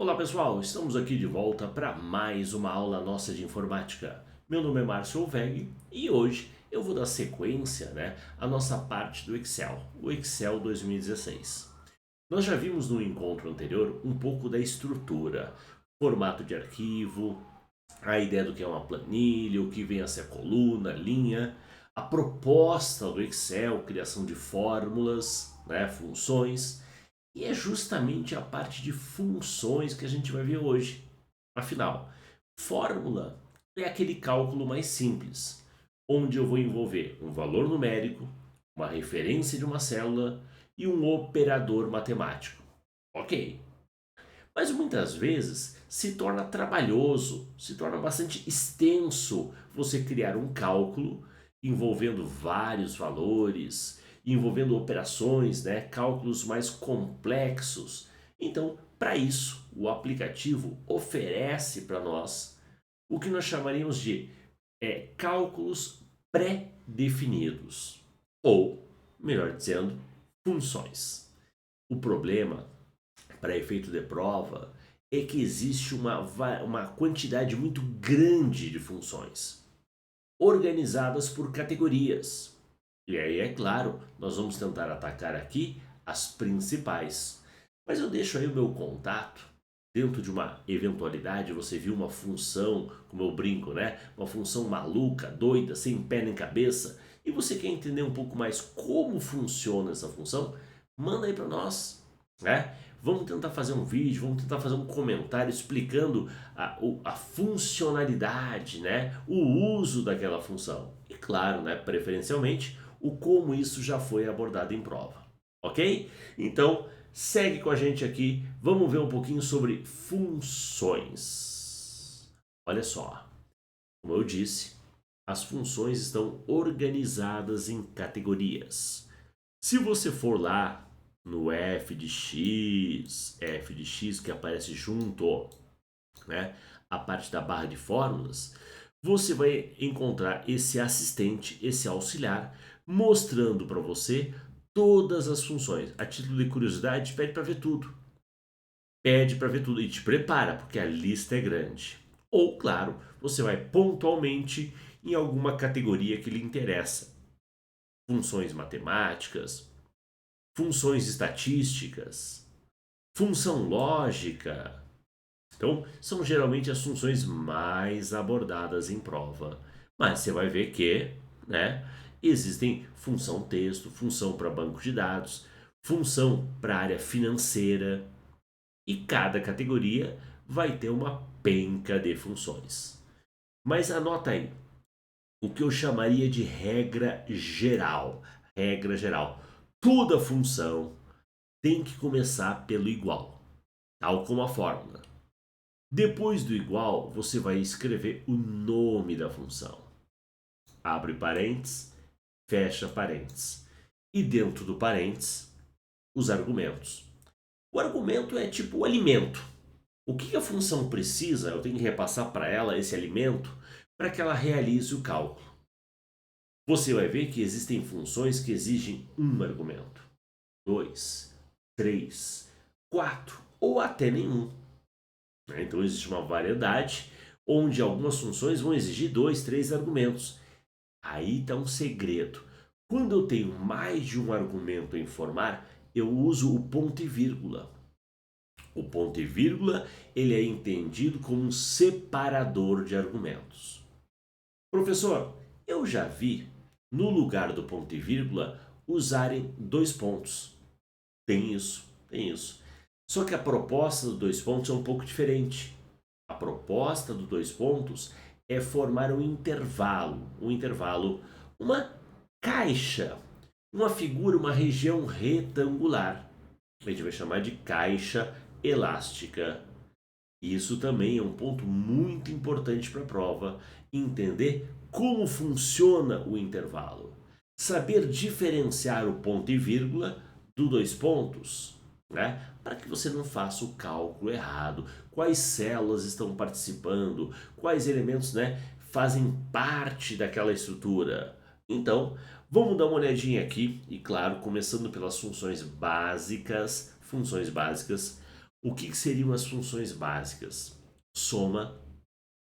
Olá pessoal, estamos aqui de volta para mais uma aula nossa de informática. Meu nome é Márcio Alveg e hoje eu vou dar sequência, à nossa parte do Excel, o Excel 2016. Nós já vimos no encontro anterior um pouco da estrutura, formato de arquivo, a ideia do que é uma planilha, o que vem a ser coluna, linha, a proposta do Excel, criação de fórmulas, funções, e é justamente a parte de funções que a gente vai ver hoje. Afinal, fórmula é aquele cálculo mais simples, onde eu vou envolver um valor numérico, uma referência de uma célula e um operador matemático. Ok, mas muitas vezes se torna trabalhoso, se torna bastante extenso você criar um cálculo envolvendo vários valores, envolvendo operações, cálculos mais complexos. Então, para isso, o aplicativo oferece para nós o que nós chamaríamos de cálculos pré-definidos, ou, melhor dizendo, funções. O problema para efeito de prova é que existe uma quantidade muito grande de funções, organizadas por categorias. E aí, é claro, nós vamos tentar atacar aqui as principais. Mas eu deixo aí o meu contato. Dentro de uma eventualidade, você viu uma função, como eu brinco, uma função maluca, doida, sem pé nem cabeça, e você quer entender um pouco mais como funciona essa função, manda aí para nós, Vamos tentar fazer um vídeo, vamos tentar fazer um comentário explicando a funcionalidade, o uso daquela função. E claro, preferencialmente, o como isso já foi abordado em prova. Ok? Então, segue com a gente aqui, vamos ver um pouquinho sobre funções. Olha só, como eu disse, as funções estão organizadas em categorias. Se você for lá no f de x que aparece junto, a parte da barra de fórmulas, você vai encontrar esse assistente, esse auxiliar, mostrando para você todas as funções. A título de curiosidade, pede para ver tudo. Pede para ver tudo e te prepara, porque a lista é grande. Ou, claro, você vai pontualmente em alguma categoria que lhe interessa. Funções matemáticas, funções estatísticas, função lógica. Então, são geralmente as funções mais abordadas em prova. Mas você vai ver que, existem função texto, função para banco de dados, função para área financeira, e cada categoria vai ter uma penca de funções. Mas anota aí, o que eu chamaria de regra geral. Regra geral. Toda função tem que começar pelo igual, tal como a fórmula. Depois do igual, você vai escrever o nome da função. Abre parênteses, fecha parênteses. E dentro do parênteses, os argumentos. O argumento é tipo o alimento. O que a função precisa, eu tenho que repassar para ela esse alimento para que ela realize o cálculo. Você vai ver que existem funções que exigem um argumento, 2, 3, 4 ou até nenhum. Então existe uma variedade onde algumas funções vão exigir 2, 3 argumentos. Aí está um segredo. Quando eu tenho mais de um argumento em formar, eu uso o ponto e vírgula. O ponto e vírgula ele é entendido como um separador de argumentos. Professor, eu já vi no lugar do ponto e vírgula usarem dois pontos. Tem isso, tem isso. Só que a proposta dos dois pontos é um pouco diferente. A proposta dos dois pontos é formar um intervalo, uma caixa, uma figura, uma região retangular. A gente vai chamar de caixa elástica. Isso também é um ponto muito importante para a prova, entender como funciona o intervalo. Saber diferenciar o ponto e vírgula do dois pontos, para que você não faça o cálculo errado. Quais células estão participando, quais elementos fazem parte daquela estrutura. Então, vamos dar uma olhadinha aqui, e claro, começando pelas funções básicas, O que seriam as funções básicas? Soma,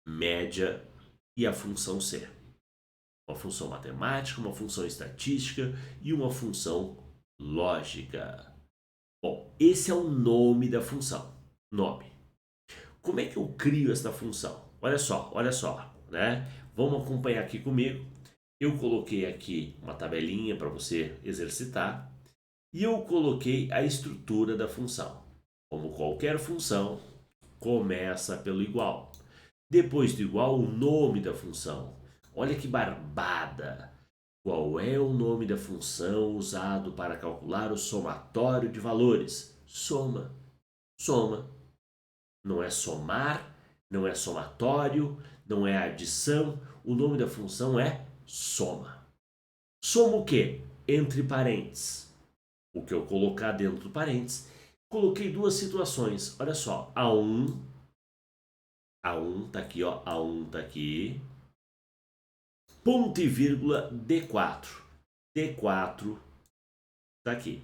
média e a função C. Uma função matemática, uma função estatística e uma função lógica. Bom, esse é o nome da função. Nome. Como é que eu crio esta função? Olha só, né? Vamos acompanhar aqui comigo. Eu coloquei aqui uma tabelinha para você exercitar e eu coloquei a estrutura da função. Como qualquer função, começa pelo igual. Depois do igual, o nome da função. Olha que barbada! Qual é o nome da função usado para calcular o somatório de valores? Soma. Soma. Não é somar, não é somatório, não é adição. O nome da função é soma. Soma o quê? Entre parênteses. O que eu colocar dentro do parênteses, coloquei duas situações. Olha só, A1 tá aqui, ó, A1 tá aqui. Ponto e vírgula D4. D4 tá aqui.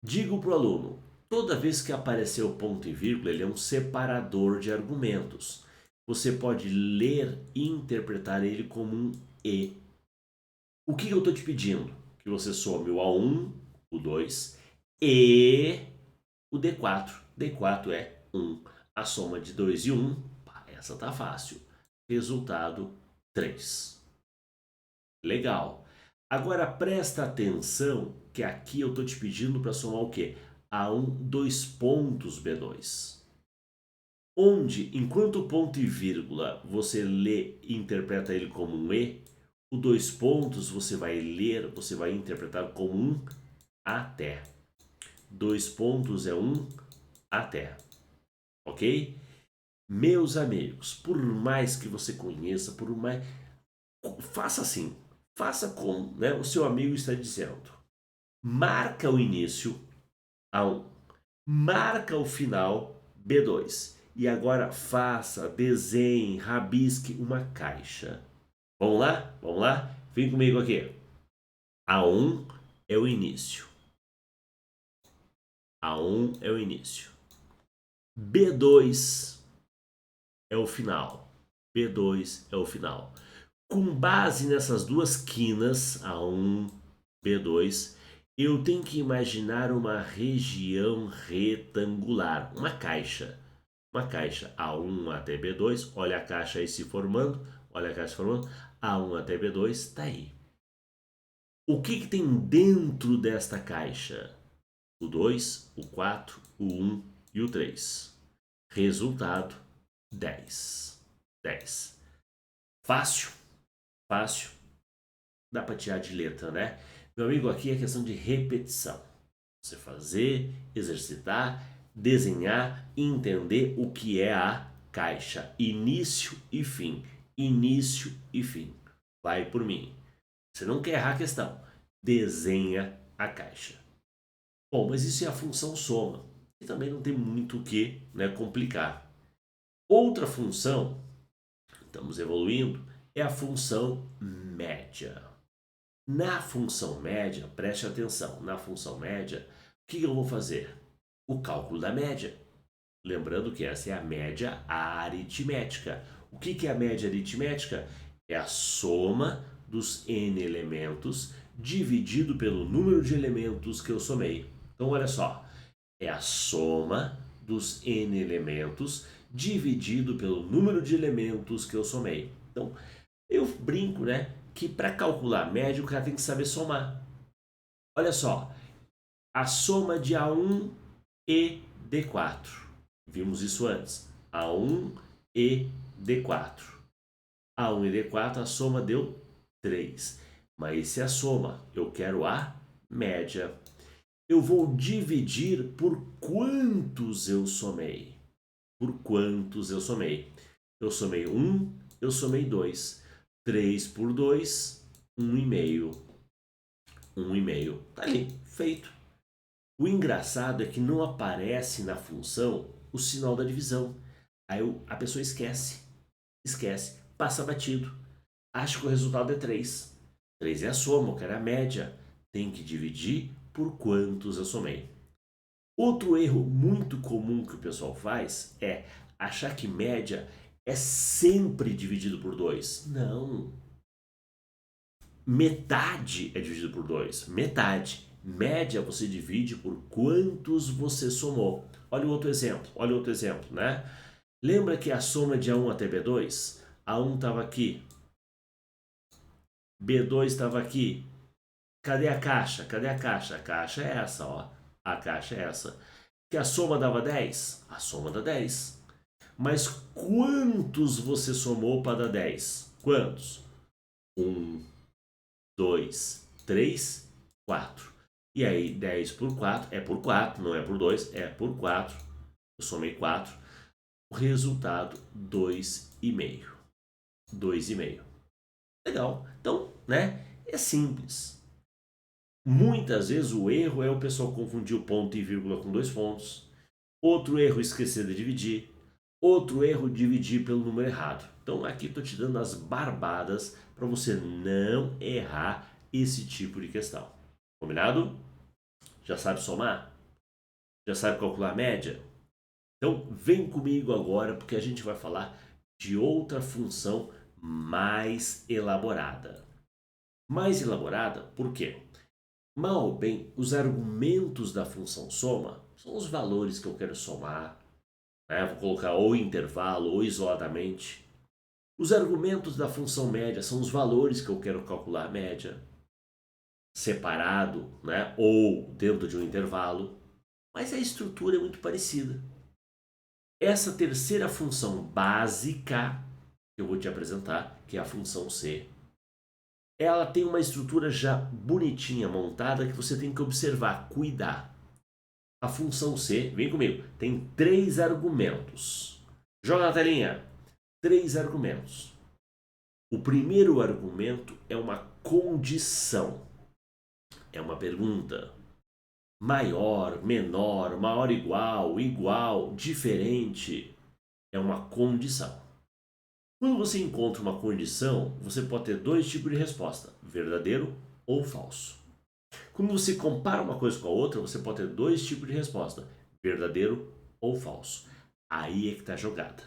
Digo para o aluno, toda vez que aparecer o ponto e vírgula, ele é um separador de argumentos. Você pode ler e interpretar ele como um e. O que eu estou te pedindo? Que você some o A1, o 2 e o D4. D4 é 1. A soma de 2 e 1, essa tá fácil. Resultado 3. Legal. Agora presta atenção que aqui eu estou te pedindo para somar o quê? A1, 2 pontos B2. Onde, enquanto o ponto e vírgula você lê e interpreta ele como um E, o 2 pontos você vai ler, você vai interpretar como um até. 2 pontos é um até. Ok? Meus amigos, por mais que você conheça, por mais. Faça assim. Faça como, né, o seu amigo está dizendo. Marca o início A1. Marca o final B2. E agora faça, desenhe, rabisque uma caixa. Vamos lá? Vamos lá? Vem comigo aqui. A1 é o início. A1 é o início. B2 é o final. B2 é o final. Com base nessas duas quinas, A1, B2, eu tenho que imaginar uma região retangular, uma caixa. Uma caixa A1 até B2, olha a caixa aí se formando, olha a caixa se formando, A1 até B2, está aí. O que tem dentro desta caixa? O 2, o 4, o 1 e o 3. Resultado, 10. 10. Fácil? Fácil. Dá para tirar de letra, né? Meu amigo, aqui é questão de repetição. Você fazer, exercitar, desenhar e entender o que é a caixa. Início e fim. Início e fim. Vai por mim. Você não quer errar a questão. Desenha a caixa. Bom, mas isso é a função soma. E também não tem muito o que, né, complicar. Outra função, estamos evoluindo, é a função média. Na função média, preste atenção, na função média, o que eu vou fazer? O cálculo da média. Lembrando que essa é a média aritmética. O que é a média aritmética? É a soma dos n elementos dividido pelo número de elementos que eu somei. Então, olha só, é a soma dos n elementos dividido pelo número de elementos que eu somei. Então, eu brinco, né, que para calcular a média o cara tem que saber somar. Olha só, a soma de A1 e D4. Vimos isso antes. A1 e D4. A1 e D4, a soma deu 3. Mas se a soma eu quero a média, eu vou dividir por quantos eu somei. Por quantos eu somei. Eu somei 1, eu somei 2. 3 por 2, 1,5. 1,5. Tá ali, feito. O engraçado é que não aparece na função o sinal da divisão. Aí a pessoa esquece. Esquece. Passa batido. Acha que o resultado é 3. 3 é a soma, eu quero a média. Tem que dividir por quantos eu somei. Outro erro muito comum que o pessoal faz é achar que média é sempre dividido por 2. Não. Metade é dividido por 2. Metade. Média você divide por quantos você somou. Olha outro exemplo, né? Lembra que a soma de A1 até B2? A1 estava aqui, B2 estava aqui. Cadê a caixa? Cadê a caixa? A caixa é essa, ó. A caixa é essa. Que a soma dava 10? A soma dá 10. Mas quantos você somou para dar 10? Quantos? 1, 2, 3, 4. E aí 10 por 4 é por 4, não é por 2, é por 4. Eu somei 4. O resultado 2,5. 2,5. Legal. Então, né? É simples. Muitas vezes o erro é o pessoal confundir o ponto e vírgula com 2 pontos. Outro erro, esquecer de dividir. Outro erro, dividir pelo número errado. Então aqui estou te dando as barbadas para você não errar esse tipo de questão. Combinado? Já sabe somar? Já sabe calcular a média? Então vem comigo agora porque a gente vai falar de outra função mais elaborada. Mais elaborada por quê? Mal ou bem, os argumentos da função soma são os valores que eu quero somar, né? Vou colocar ou intervalo ou isoladamente. Os argumentos da função média são os valores que eu quero calcular a média, separado, né? Ou dentro de um intervalo. Mas a estrutura é muito parecida. Essa terceira função básica que eu vou te apresentar, que é a função C, ela tem uma estrutura já bonitinha montada que você tem que observar, cuidar. A função C, vem comigo, tem 3 argumentos. Joga na telinha. 3 argumentos. O primeiro argumento é uma condição. É uma pergunta. Maior, menor, maior igual, igual, diferente. É uma condição. Quando você encontra uma condição, você pode ter 2 tipos de resposta: verdadeiro ou falso. Quando você compara uma coisa com a outra, você pode ter 2 tipos de resposta: verdadeiro ou falso. Aí é que está a jogada.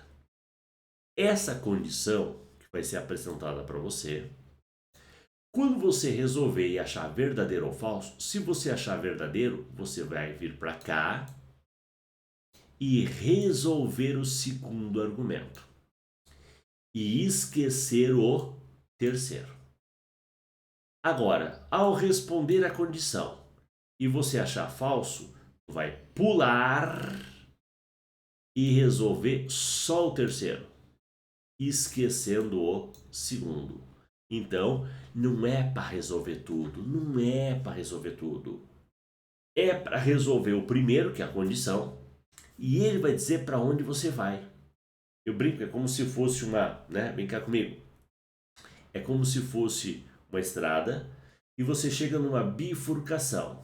Essa condição que vai ser apresentada para você, quando você resolver e achar verdadeiro ou falso, se você achar verdadeiro, você vai vir para cá e resolver o segundo argumento e esquecer o terceiro. Agora, ao responder a condição e você achar falso, vai pular e resolver só o terceiro, esquecendo o segundo. Então, não é para resolver tudo, não é para resolver tudo. É para resolver o primeiro, que é a condição, e ele vai dizer para onde você vai. Eu brinco, é como se fosse uma, né? Vem cá comigo. É como se fosse uma estrada e você chega numa bifurcação.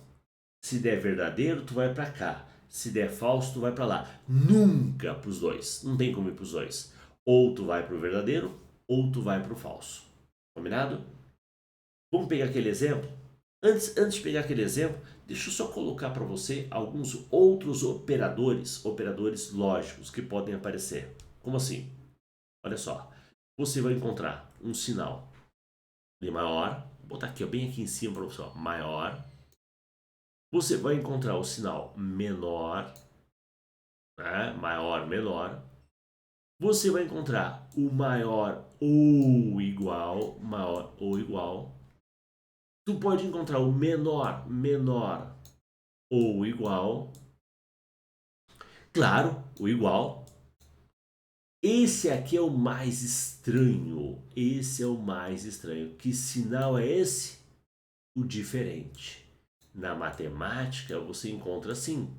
Se der verdadeiro, tu vai para cá. Se der falso, tu vai para lá. Nunca para os dois. Não tem como ir para os dois. Ou tu vai para o verdadeiro, ou tu vai para o falso. Combinado? Vamos pegar aquele exemplo? Antes de pegar aquele exemplo, deixa eu só colocar para você alguns outros operadores lógicos que podem aparecer. Como assim? Olha só, você vai encontrar um sinal de maior, vou botar aqui, ó, bem aqui em cima para você, ó, maior. Você vai encontrar o sinal menor, né? Maior, menor. Você vai encontrar o maior ou igual, maior ou igual. Tu pode encontrar o menor, menor ou igual. Claro, o igual. Esse aqui é o mais estranho. Esse é o mais estranho. Que sinal é esse? O diferente. Na matemática você encontra assim.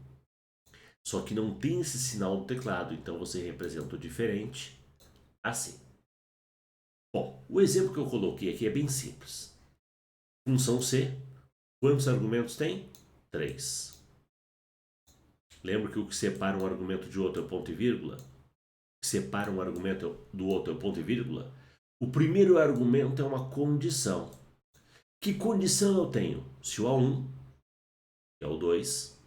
Só que não tem esse sinal no teclado, então você representa o diferente assim. Bom, o exemplo que eu coloquei aqui é bem simples. Função C, quantos argumentos tem? 3. Lembra que o que separa um argumento de outro é o ponto e vírgula? O que separa um argumento do outro é o ponto e vírgula? O primeiro argumento é uma condição. Que condição eu tenho? Se o A1, que é o 2,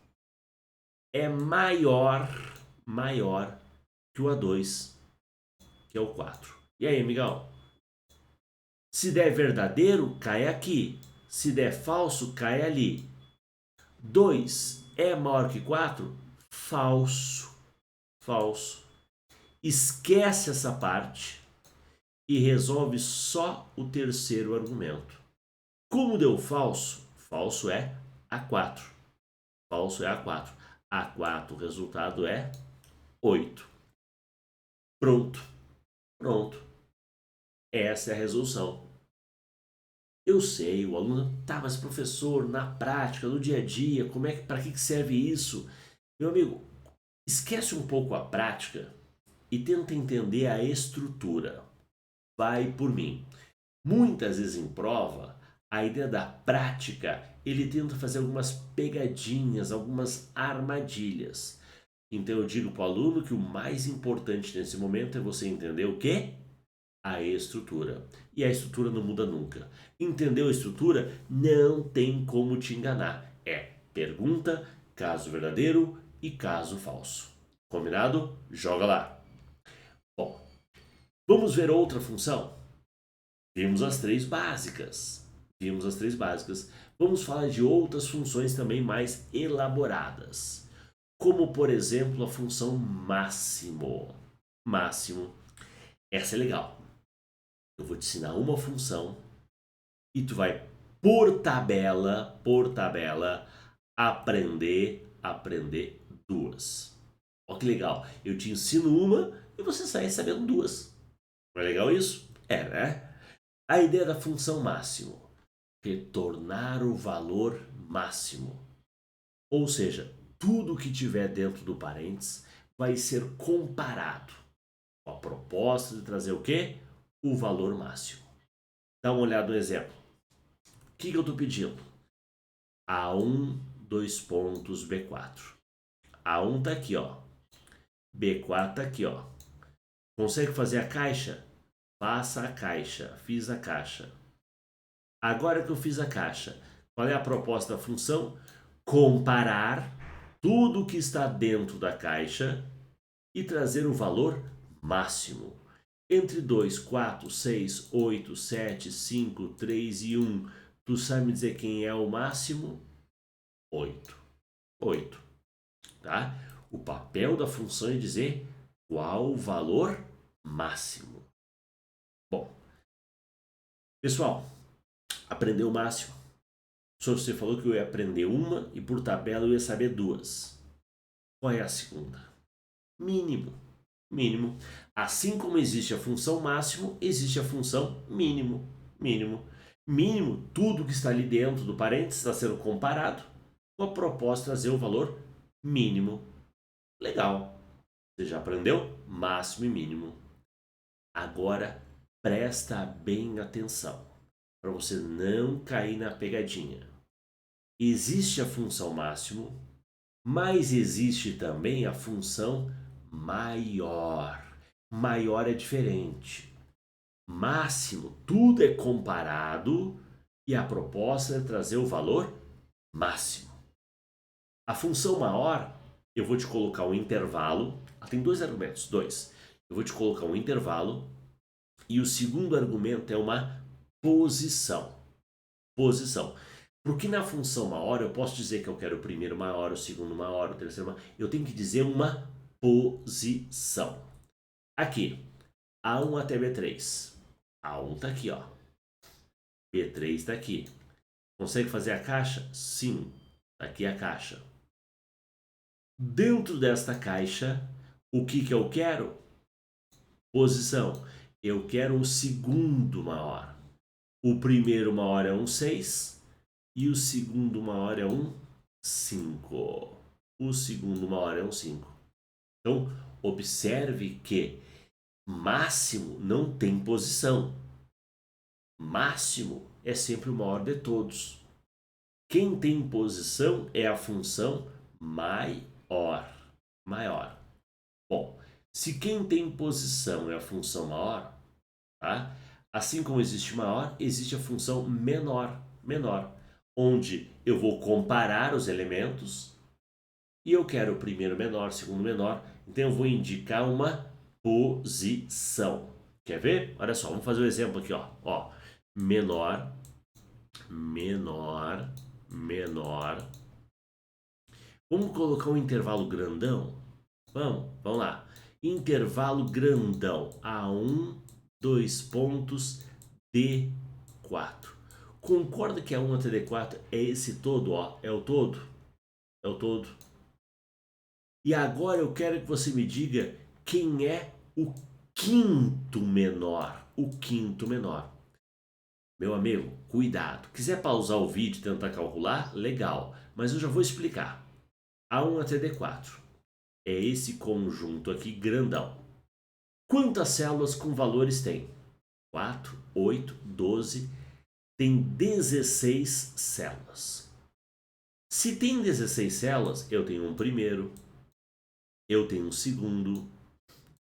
é maior que o A2, que é o 4. E aí, amigão? Se der verdadeiro, cai aqui. Se der falso, cai ali. 2 é maior que 4? Falso. Falso. Esquece essa parte e resolve só o terceiro argumento. Como deu falso? Falso é A4. Falso é A4. A4, o resultado é 8. Pronto. Pronto. Essa é a resolução. Eu sei, o aluno, tá, mas professor, na prática, no dia a dia, para que serve isso? Meu amigo, esquece um pouco a prática e tenta entender a estrutura. Vai por mim. Muitas vezes em prova, a ideia da prática, ele tenta fazer algumas pegadinhas, algumas armadilhas. Então eu digo para o aluno que o mais importante nesse momento é você entender o quê? A estrutura. E a estrutura não muda nunca. Entendeu a estrutura? Não tem como te enganar. É pergunta, caso verdadeiro e caso falso. Combinado? Joga lá. Bom, vamos ver outra função? Vimos as três básicas. Vimos as três básicas. Vamos falar de outras funções também mais elaboradas. Como, por exemplo, a função máximo. Máximo. Essa é legal. Eu vou te ensinar uma função e tu vai, por tabela, aprender duas. Olha que legal. Eu te ensino uma e você sai sabendo duas. Não é legal isso? É, né? A ideia da função máximo. Retornar o valor máximo. Ou seja, tudo que tiver dentro do parênteses vai ser comparado com a proposta de trazer o quê? O valor máximo. Dá uma olhada no exemplo. O que eu estou pedindo? A1, dois pontos, B4. A1 está aqui, ó. B4 está aqui, ó. Consegue fazer a caixa? Faça a caixa. Fiz a caixa. Agora que eu fiz a caixa, qual é a proposta da função? Comparar tudo que está dentro da caixa e trazer o valor máximo. Entre 2, 4, 6, 8, 7, 5, 3 e 1, tu sabe me dizer quem é o máximo? 8. 8. Tá? O papel da função é dizer qual o valor máximo. Bom, pessoal, aprendeu o máximo? Só você falou que eu ia aprender uma e por tabela eu ia saber duas. Qual é a segunda? Mínimo. Mínimo. Assim como existe a função máximo, existe a função mínimo. Mínimo. Mínimo, tudo que está ali dentro do parênteses está sendo comparado com a proposta de trazer o valor mínimo. Legal. Você já aprendeu? Máximo e mínimo. Agora presta bem atenção para você não cair na pegadinha. Existe a função máximo, mas existe também a função maior. Maior é diferente. Máximo, tudo é comparado e a proposta é trazer o valor máximo. A função maior, eu vou te colocar um intervalo. Tem dois argumentos, dois. Eu vou te colocar um intervalo e o segundo argumento é uma posição. Posição. Porque na função maior eu posso dizer que eu quero o primeiro maior, o segundo maior, o terceiro maior. Eu tenho que dizer uma posição. Aqui, A1 até B3. A1 está aqui, ó. B3 está aqui. Consegue fazer a caixa? Sim. Tá aqui a caixa. Dentro desta caixa, o que eu quero? Posição. Eu quero o segundo maior. O primeiro maior é um 6 e o segundo maior é um 5. O segundo maior é um 5. Então, observe que máximo não tem posição. Máximo é sempre o maior de todos. Quem tem posição é a função maior. Maior. Bom, se quem tem posição é a função maior, tá? Assim como existe maior, existe a função menor. Menor. Onde eu vou comparar os elementos e eu quero o primeiro menor, segundo menor, então eu vou indicar uma posição. Quer ver? Olha só, vamos fazer um exemplo aqui, ó. Menor, menor, menor. Vamos colocar um intervalo grandão? Vamos lá. Intervalo grandão. A1, 2 pontos, D4. Concorda que A1 até D4 é esse todo, ó? É o todo? É o todo. E agora eu quero que você me diga quem é o quinto menor. O quinto menor. Meu amigo, cuidado. Quiser pausar o vídeo e tentar calcular? Legal. Mas eu já vou explicar. A1 até D4 é esse conjunto aqui grandão. Quantas células com valores tem? 4, 8, 12. Tem 16 células. Se tem 16 células, eu tenho um primeiro, eu tenho um segundo,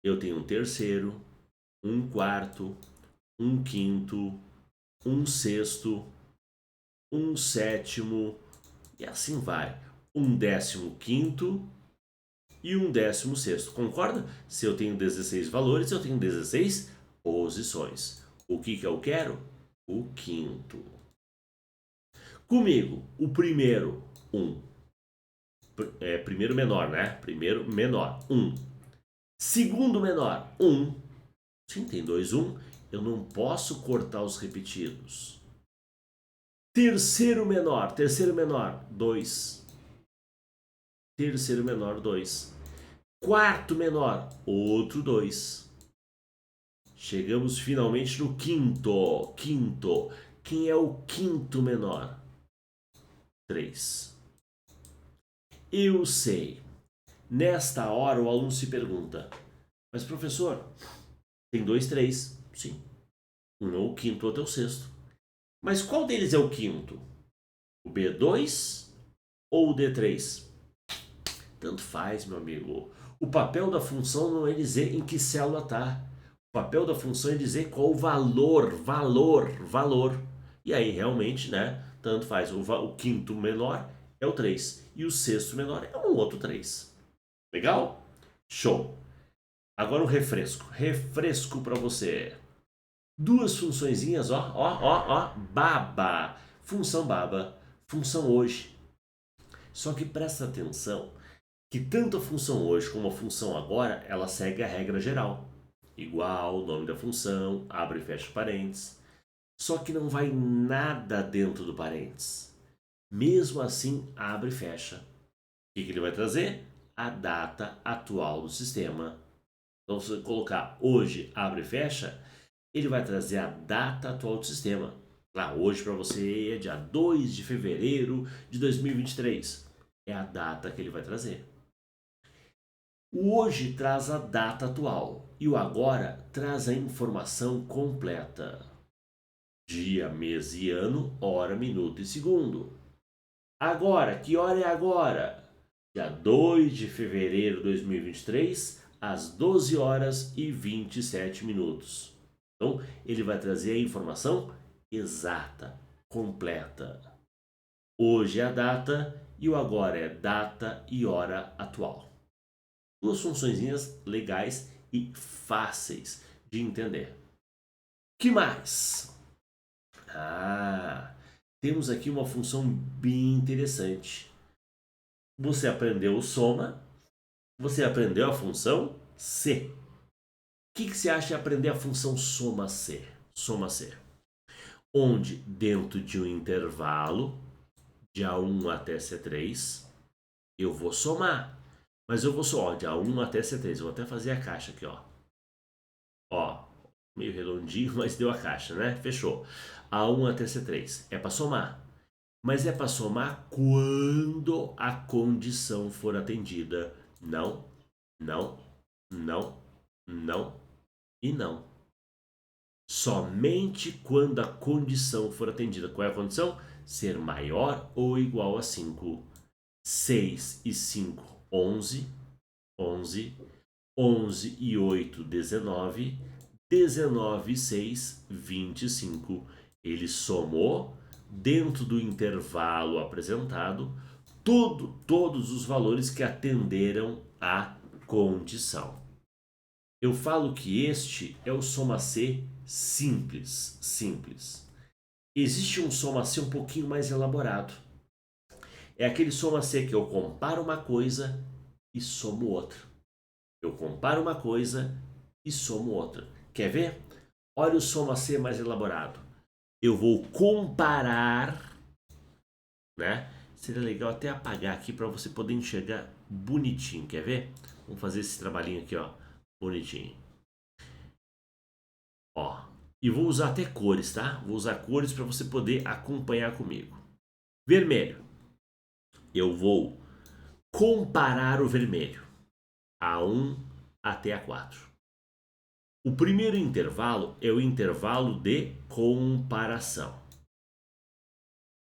eu tenho um terceiro, um quarto, um quinto, um sexto, um sétimo e assim vai. Um 15º e um 16º. Concorda? Se eu tenho 16 valores, eu tenho 16 posições. O que eu quero? O quinto. Comigo, o primeiro, 1. Primeiro menor, né? Primeiro menor, 1. Segundo menor, 1. Sim, tem 2, 1. Eu não posso cortar os repetidos. Terceiro menor, 2. Terceiro menor, 2. Quarto menor, outro 2. Chegamos finalmente no quinto. Quinto. Quem é o quinto menor? 3. Eu sei. Nesta hora o aluno se pergunta: mas professor, tem 2, 3. Sim. Um é o quinto, outro é o sexto. Mas qual deles é o quinto? O B2 ou o D3? Tanto faz, meu amigo. O papel da função não é dizer em que célula está. O papel da função é dizer qual o valor. E aí, realmente, né? Tanto faz. O quinto menor é o 3. E o sexto menor é um outro 3. Legal? Show. Agora o refresco. Refresco para você. Duas funçõezinhas, ó. Baba. Função baba. Função hoje. Só que presta atenção que tanto a função hoje como a função agora, ela segue a regra geral. Igual, nome da função, abre e fecha parênteses. Só que não vai nada dentro do parênteses. Mesmo assim, abre e fecha. O que ele vai trazer? A data atual do sistema. Então, se você colocar hoje, abre e fecha, ele vai trazer a data atual do sistema. Lá, hoje para você é dia 2 de fevereiro de 2023. É a data que ele vai trazer. O hoje traz a data atual e o agora traz a informação completa. Dia, mês e ano, hora, minuto e segundo. Agora, que hora é agora? Dia 2 de fevereiro de 2023, às 12 horas e 27 minutos. Então, ele vai trazer a informação exata, completa. Hoje é a data e o agora é data e hora atual. Duas funçõezinhas legais e fáceis de entender. Que mais? Temos aqui uma função bem interessante. Você aprendeu o soma, você aprendeu a função C. O que você acha de aprender a função soma C? Soma C. Onde dentro de um intervalo de A1 até C3, eu vou somar. Mas eu vou só, de A1 até C3. Eu vou até fazer a caixa aqui, ó. Ó, meio redondinho, mas deu a caixa, né? Fechou. A1 até C3 é para somar. Mas é para somar quando a condição for atendida. Não, não, não, não e não. Somente quando a condição for atendida. Qual é a condição? Ser maior ou igual a 5. 6 e 5, 11. 11. 11 e 8, 19. 19 e 6, 25. Ele somou dentro do intervalo apresentado todos os valores que atenderam à condição. Eu falo que este é o soma C simples. Existe um soma C um pouquinho mais elaborado. É aquele soma C que eu comparo uma coisa e somo outra. Eu comparo uma coisa e somo outra. Quer ver? Olha o soma C mais elaborado. Eu vou comparar, né? Seria legal até apagar aqui para você poder enxergar bonitinho. Quer ver? Vamos fazer esse trabalhinho aqui, ó, bonitinho. Ó, e vou usar até cores, tá? Vou usar cores para você poder acompanhar comigo. Vermelho. Eu vou comparar o vermelho. A1 até A4. O primeiro intervalo é o intervalo de comparação.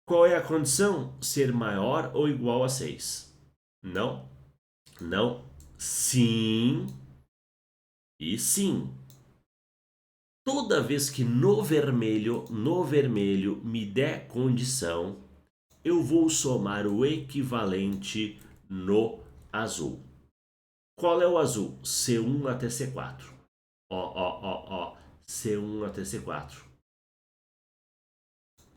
Qual é a condição? Ser maior ou igual a 6. Não, não, sim e sim. Toda vez que no vermelho me der condição, eu vou somar o equivalente no azul. Qual é o azul? C1 até C4. Ó, C1 até C4.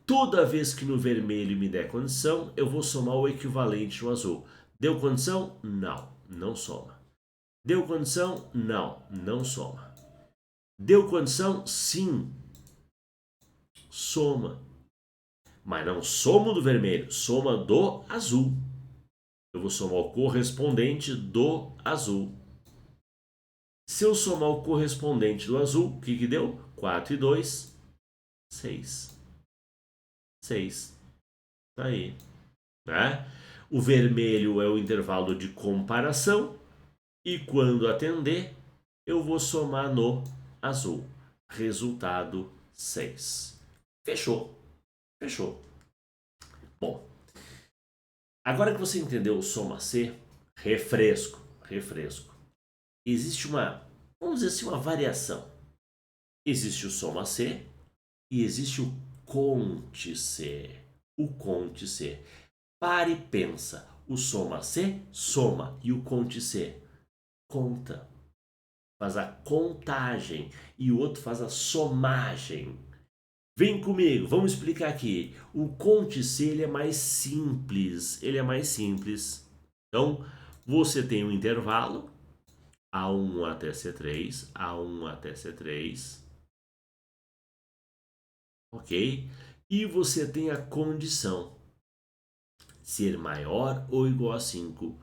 Toda vez que no vermelho me der condição, eu vou somar o equivalente no azul. Deu condição? Não, não soma. Deu condição? Não, não soma. Deu condição? Sim, soma. Mas não soma do vermelho, soma do azul. Eu vou somar o correspondente do azul. Se eu somar o correspondente do azul, o que deu? 4 e 2, 6. 6. Tá aí. Né? O vermelho é o intervalo de comparação. E quando atender, eu vou somar no azul. Resultado 6. Fechou. Fechou. Bom, agora que você entendeu o soma C, refresco. Existe vamos dizer assim, uma variação. Existe o soma C e existe o conte C. O conte C. Pare e pensa. O soma C soma e o conte C conta. Faz a contagem e o outro faz a somagem. Vem comigo, vamos explicar aqui. O conte C ele é mais simples. Então, você tem um intervalo A1 até C3, A1 até C3. Ok? E você tem a condição. Ser maior ou igual a 5.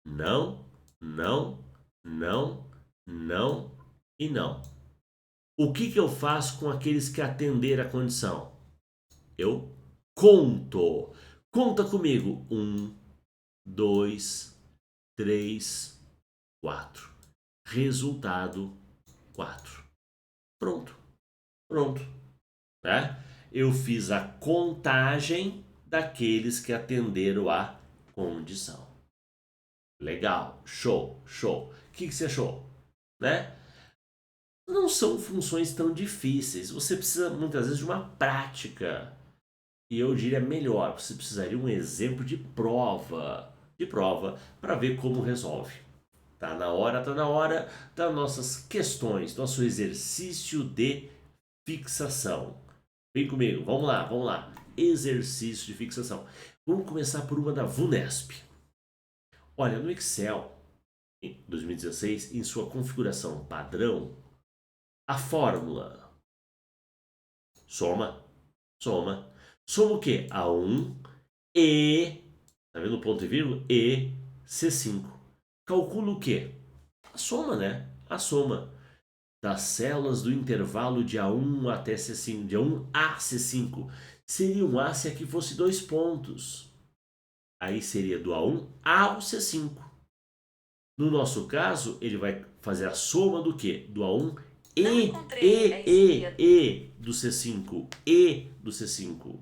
Não, não, não, não e não. O que eu faço com aqueles que atenderam a condição? Eu conto. Conta comigo. 1, 2, 3, 4. Resultado 4. Pronto. Né? Eu fiz a contagem daqueles que atenderam a condição. Legal, show. O que você achou? Né? Não são funções tão difíceis. Você precisa muitas vezes de uma prática. E eu diria melhor, você precisaria de um exemplo de prova para ver como resolve. Tá na hora das nossas questões, nosso exercício de fixação. Vem comigo, vamos lá. Exercício de fixação. Vamos começar por uma da VUNESP. Olha, no Excel, em 2016, em sua configuração padrão, a fórmula soma o quê? A1 e, tá vendo o ponto e vírgula? E C5. Calcula o quê? A soma, né? A soma das células do intervalo de A1 até C5, de A1 a C5. Seria um A se aqui fosse 2 pontos. Aí seria do A1 ao C5. No nosso caso, ele vai fazer a soma do quê? Do A1 e do C5. E do C5.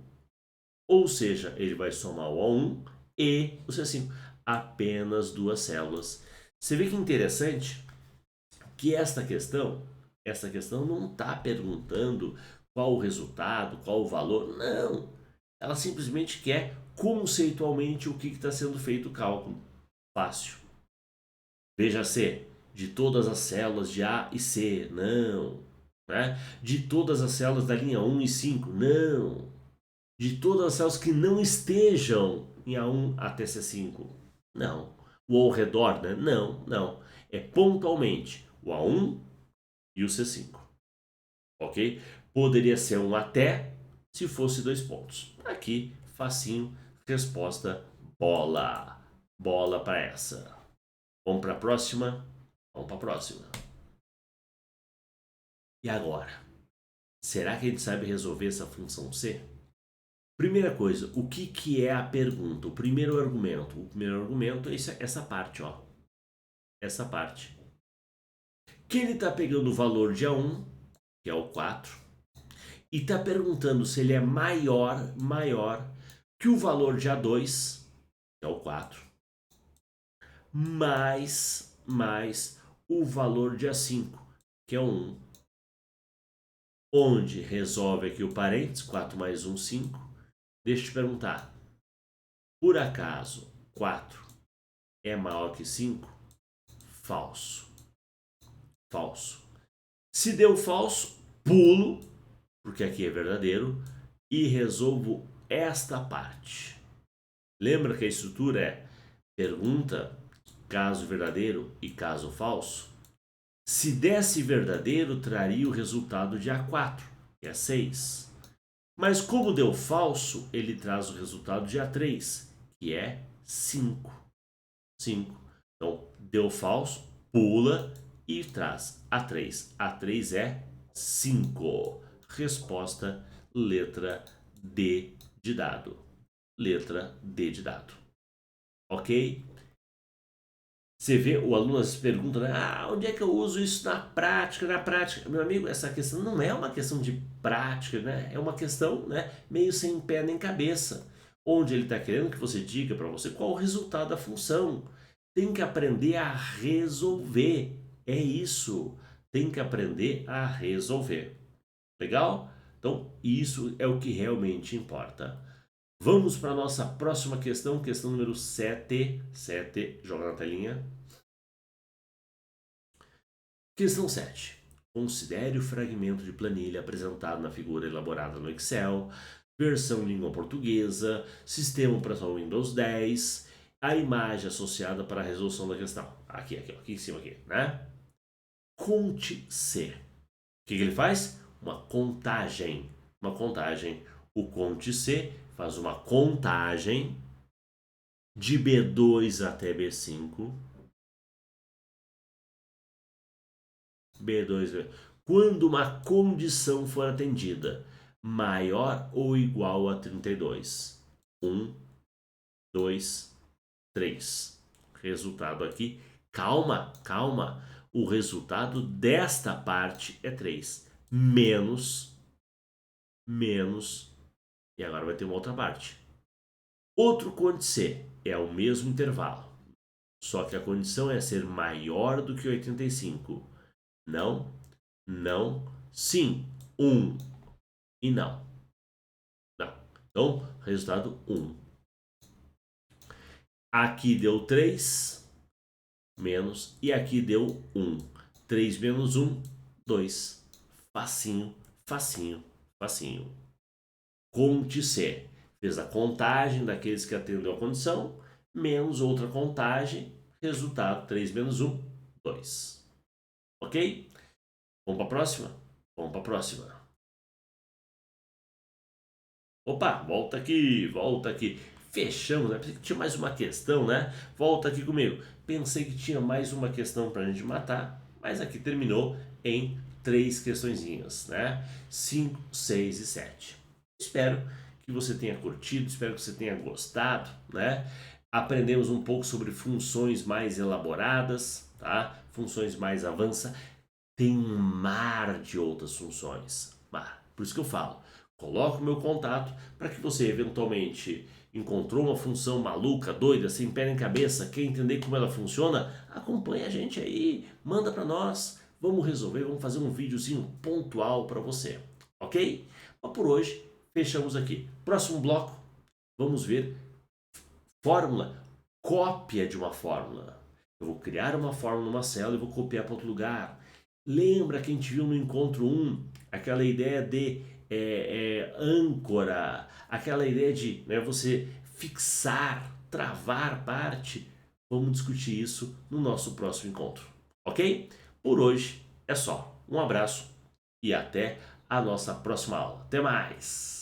Ou seja, ele vai somar o A1 e o C5. Apenas duas células. Você vê que interessante que esta questão não está perguntando qual o resultado, qual o valor. Não. Ela simplesmente quer conceitualmente o que está sendo feito o cálculo. Fácil. Veja C, de todas as células de A e C, não. Né? De todas as células da linha 1 e 5, não. De todas as células que não estejam em A1 até C5, não. O ao redor, né? Não, não. É pontualmente o A1 e o C5. Ok? Poderia ser um até se fosse 2 pontos. Aqui, facinho, resposta bola. Bola para essa. Vamos para a próxima? Vamos para a próxima. E agora? Será que a gente sabe resolver essa função C? Primeira coisa, o que é a pergunta? O primeiro argumento. O primeiro argumento é essa parte, ó. Essa parte. Que ele está pegando o valor de A1, que é o 4, e está perguntando se ele é maior que o valor de A2, que é o 4, mais o valor de A5, que é o 1. Onde resolve aqui o parênteses, 4 mais 1, 5. Deixa eu te perguntar, por acaso 4 é maior que 5? Falso. Falso. Se deu falso, pulo, porque aqui é verdadeiro, e resolvo esta parte. Lembra que a estrutura é pergunta, caso verdadeiro e caso falso? Se desse verdadeiro, traria o resultado de A4, que é 6. Mas como deu falso, ele traz o resultado de A3, que é 5. 5. Então, deu falso, pula e traz A3. A3 é 5. Resposta, letra D de dado. Letra D de dado. Ok? Você vê, o aluno se pergunta, né? Onde é que eu uso isso na prática? Na prática, meu amigo, essa questão não é uma questão de prática, né? É uma questão, né, meio sem pé nem cabeça. Onde ele está querendo que você diga para você qual o resultado da função. Tem que aprender a resolver. É isso. Tem que aprender a resolver. Legal? Então, isso é o que realmente importa. Vamos para a nossa próxima questão, questão número 7. 7, joga na telinha. Questão 7. Considere o fragmento de planilha apresentado na figura elaborada no Excel, versão língua portuguesa, sistema operacional Windows 10, a imagem associada para a resolução da questão. Aqui em cima, aqui, né? Conte C. O que ele faz? Uma contagem. Uma contagem. O Conte C faz uma contagem de B2 até B5. B2. Quando uma condição for atendida, maior ou igual a 32. 1, 2, 3. Resultado aqui. Calma, calma. O resultado desta parte é 3. Menos. E agora vai ter uma outra parte. Outro conde C é o mesmo intervalo. Só que a condição é ser maior do que 85. Não, sim, 1 e não. Então, resultado 1. Aqui deu 3 menos e aqui deu 1. 3 menos 1, 2. Facinho, facinho, facinho. Conte C. Fez a contagem daqueles que atendeu a condição, menos outra contagem, resultado 3 menos 1, 2. Ok? Vamos para a próxima? Vamos para a próxima. Opa, volta aqui. Fechamos, né? Pensei que tinha mais uma questão, né? Volta aqui comigo. Pensei que tinha mais uma questão para a gente matar, mas aqui terminou em 3 questõezinhas, né? 5, 6 e 7. Espero que você tenha curtido, espero que você tenha gostado, né? Aprendemos um pouco sobre funções mais elaboradas, tá? Funções mais avançadas. Tem um mar de outras funções. Por isso que eu falo, coloque o meu contato para que você eventualmente encontrou uma função maluca, doida, sem pé nem cabeça, quer entender como ela funciona, acompanha a gente aí, manda para nós, vamos resolver, vamos fazer um videozinho pontual para você, ok? Mas por hoje, fechamos aqui. Próximo bloco, vamos ver Fórmula, cópia de uma fórmula. Eu vou criar uma fórmula numa célula e vou copiar para outro lugar. Lembra que a gente viu no encontro 1 aquela ideia de âncora, aquela ideia de, né, você fixar, travar parte? Vamos discutir isso no nosso próximo encontro, ok? Por hoje é só. Um abraço e até a nossa próxima aula. Até mais!